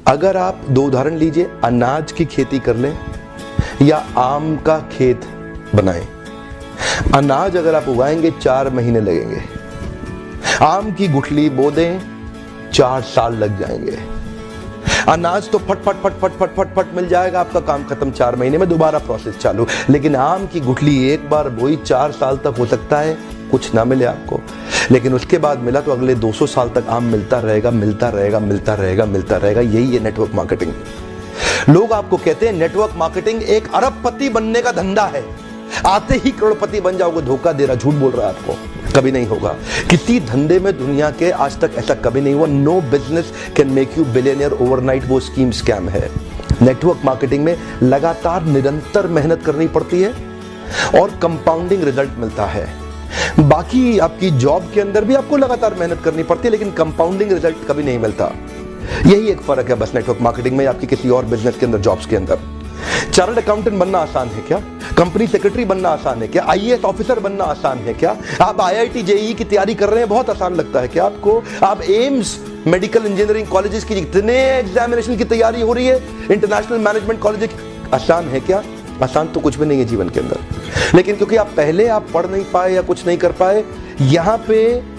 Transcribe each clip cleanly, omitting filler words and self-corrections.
अगर आप दो उदाहरण लीजिए, अनाज की खेती कर लें या आम का खेत बनाएं। अनाज अगर आप उगाएंगे 4 महीने लगेंगे, आम की गुठली बो दें 4 साल लग जाएंगे। अनाज तो फट फट फट फट फट फट फट मिल जाएगा, आपका काम खत्म 4 महीने में, दोबारा प्रोसेस चालू। लेकिन आम की गुठली एक बार बोई 4 साल तक हो सकता है कुछ ना मिले आपको, लेकिन उसके बाद मिला तो अगले 200 साल तक आम मिलता रहेगा, मिलता रहेगा, मिलता रहेगा, मिलता रहेगा। यही है नेटवर्क मार्केटिंग। लोग आपको कहते हैं नेटवर्क मार्केटिंग एक अरबपति बनने का धंधा है, आते ही करोड़पति बन जाओगे। धोखा दे रहा, झूठ बोल रहा है आपको, कभी नहीं होगा। किसी धंधे में दुनिया के आज तक ऐसा कभी नहीं हुआ। No business can make you billionaire overnight, वो स्कीम स्कैम है। नेटवर्क मार्केटिंग में लगातार निरंतर मेहनत करनी पड़ती है और कंपाउंडिंग रिजल्ट मिलता है। बाकी आपकी जॉब के अंदर भी आपको लगातार मेहनत करनी पड़ती है, लेकिन कंपाउंडिंग रिजल्ट कभी नहीं मिलता। यही एक फर्क है बस नेटवर्क मार्केटिंग में आपकी किसी और बिजनेस के अंदर, जॉब्स के अंदर। चार्टर्ड अकाउंटेंट बनना आसान है क्या? कंपनी सेक्रेटरी बनना आसान है क्या? आईएएस ऑफिसर बनना आसान है क्या? आप आईआईटी जेईई की तैयारी कर रहे हैं, बहुत आसान लगता है क्या आपको? आप एम्स मेडिकल इंजीनियरिंग कॉलेजेस की जितने एग्जामिनेशन की तैयारी हो रही है, इंटरनेशनल मैनेजमेंट कॉलेज, आसान है क्या? आसान तो कुछ भी नहीं है जीवन के अंदर। लेकिन क्योंकि आप पहले पढ़ नहीं पाए या कुछ नहीं कर पाए, यहां पे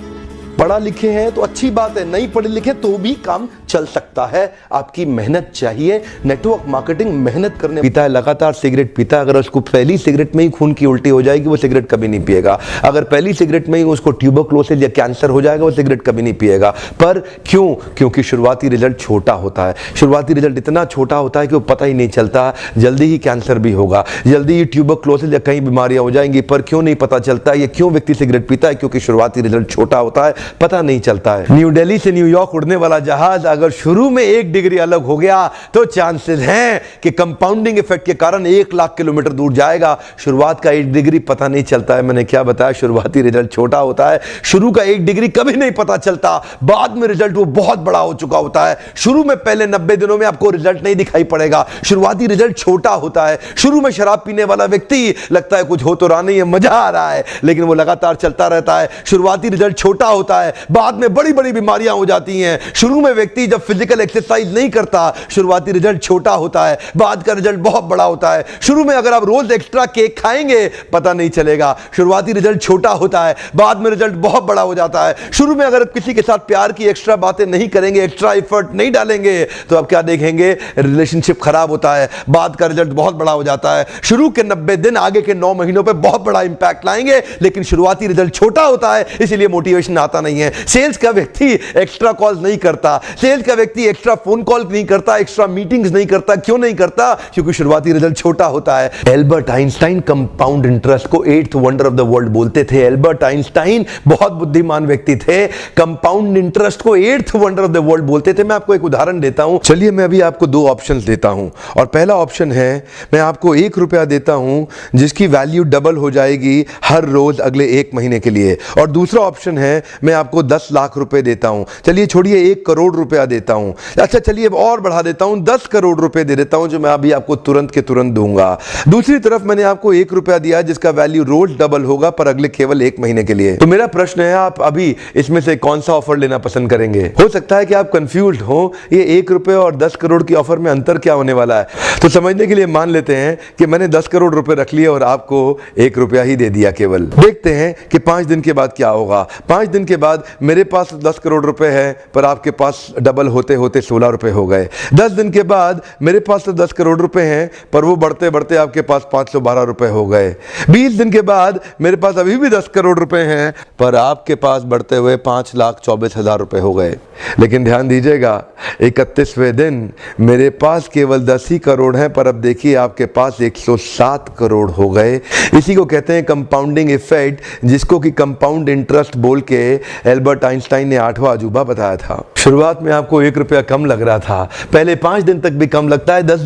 पढ़ा लिखे हैं तो अच्छी बात है, नहीं पढ़े लिखे तो भी काम चल सकता है। आपकी मेहनत चाहिए। नेटवर्क मार्केटिंग मेहनत करने पीता है, लगातार सिगरेट पीता है, अगर उसको पहली सिगरेट में ही खून की उल्टी हो जाएगी, वो सिगरेट कभी नहीं पिएगा। अगर पहली सिगरेट में ही उसको ट्यूबरक्लोसिस या कैंसर हो जाएगा, वो सिगरेट कभी नहीं पिएगा। पर क्यों? क्योंकि शुरुआती रिजल्ट छोटा होता है। शुरुआती रिजल्ट इतना छोटा होता है कि वो पता ही नहीं चलता, जल्दी ही कैंसर भी होगा, जल्दी ही ट्यूबरक्लोसिस या कई बीमारियां हो जाएंगी। पर क्यों नहीं पता चलता? ये क्यों व्यक्ति सिगरेट पीता है? क्योंकि शुरुआती रिजल्ट छोटा होता है, पता नहीं चलता है। न्यू दिल्ली से न्यूयॉर्क उड़ने वाला जहाज अगर शुरू में 1 डिग्री अलग हो गया तो चांसेस हैं कि कंपाउंडिंग इफेक्ट के कारण 1 लाख किलोमीटर दूर जाएगा। शुरुआत का 1 डिग्री पता नहीं चलता है। मैंने क्या बताया? शुरुआती रिजल्ट छोटा होता है। शुरू का 1 डिग्री कभी नहीं पता चलता, बाद में रिजल्ट वो बहुत बड़ा हो चुका होता है। शुरू में पहले 90 दिनों में आपको रिजल्ट नहीं दिखाई पड़ेगा। शुरुआती रिजल्ट छोटा होता है। शुरू में शराब पीने वाला व्यक्ति लगता है कुछ हो तो रहा नहीं है, मजा आ रहा है, लेकिन वो लगातार चलता रहता है। शुरुआती रिजल्ट छोटा होता है, बाद में बड़ी बड़ी बीमारियां हो जाती हैं। शुरू में व्यक्ति जब फिजिकल एक्सरसाइज नहीं करता, शुरुआती रिजल्ट छोटा होता है, बाद का रिजल्ट बहुत बड़ा होता है। शुरू में अगर आप रोज एक्स्ट्रा केक खाएंगे, पता नहीं चलेगा, शुरुआती रिजल्ट छोटा होता है, बाद में रिजल्ट बहुत बड़ा हो जाता है। शुरू में अगर आप किसी के साथ प्यार की एक्स्ट्रा बातें नहीं करेंगे, एक्स्ट्रा एफर्ट नहीं डालेंगे, तो आप क्या देखेंगे? रिलेशनशिप खराब होता है, बाद का रिजल्ट बहुत बड़ा हो जाता है। शुरू के 90 दिन आगे के 9 महीनों पे बहुत बड़ा इंपैक्ट लाएंगे, लेकिन शुरुआती रिजल्ट छोटा होता है, इसीलिए मोटिवेशन आता नहीं है। सेल्स का व्यक्ति एक्स्ट्रा कॉल्स नहीं करता, सेल्स का व्यक्ति एक्स्ट्रा फोन कॉल नहीं करता, एक्स्ट्रा मीटिंग्स नहीं करता। क्यों नहीं करता? क्योंकि शुरुआती रिजल्ट छोटा होता है। एल्बर्ट आइंस्टाइन कंपाउंड इंटरेस्ट को 8th wonder of the world बोलते थे। एल्बर्ट आइंस्टाइन बहुत बुद्धिमान व्यक्ति थे, कंपाउंड इंटरेस्ट को 8th wonder of the world बोलते थे। मैं आपको एक उदाहरण देता हूं। चलिए मैं अभी आपको 2 ऑप्शंस देता हूं, और पहला ऑप्शन है मैं आपको 1 रुपया देता हूं जिसकी वैल्यू डबल हो जाएगी हर रोज अगले 1 महीने के लिए, और दूसरा ऑप्शन है मैं आपको 10 लाख रुपए देता हूं। चलिए छोड़िए 1 करोड़ रुपया देता हूं। अच्छा चलिए और बढ़ा देता हूं, 10 करोड़ रुपए दे देता हूं, जो मैं अभी आपको तुरंत के तुरंत दूंगा। दूसरी तरफ मैंने आपको 1 रुपया दिया जिसका वैल्यू रोज डबल होगा, पर अगले केवल 1 महीने के लिए। तो मेरा प्रश्न है, आप अभी इसमें से कौन सा ऑफर लेना पसंद करेंगे? हो सकता है कि आप कंफ्यूज्ड हो, ये 1 रुपए और 10 करोड़ की ऑफर में अंतर क्या होने वाला है। तो समझने के लिए मान लेते हैं कि मैंने 10 करोड़ रुपए रख लिए और आपको 1 रुपया ही दे दिया केवल। देखते हैं कि 5 दिन के बाद क्या होगा। 5 दिन के बाद मेरे पास 10 करोड़ रुपए है, पर आपके पास डबल होते होते 16 रुपए हो गए। 10 दिन के बाद मेरे पास तो 10 करोड़ रुपए हैं, पर वो बढ़ते बढ़ते आपके पास 512 रुपए हो गए। 20 दिन के बाद मेरे पास अभी भी 10 करोड़ रुपए हैं, पर आपके पास बढ़ते हुए 5,24,000 रुपए हो गए। लेकिन ध्यान दीजिएगा, 31वें दिन मेरे पास केवल 10 ही करोड़ हैं, पर अब देखिए आपके पास 107 करोड़ हो गए। इसी को कहते हैं कंपाउंडिंग इफेक्ट, जिसको कि कंपाउंड इंटरेस्ट बोल के एल्बर्ट आइंस्टाइन ने 8वां अजूबा बताया था। शुरुआत में आपको 1 रुपया कम लग रहा था, पहले 5 दिन तक भी कम लगता है, 10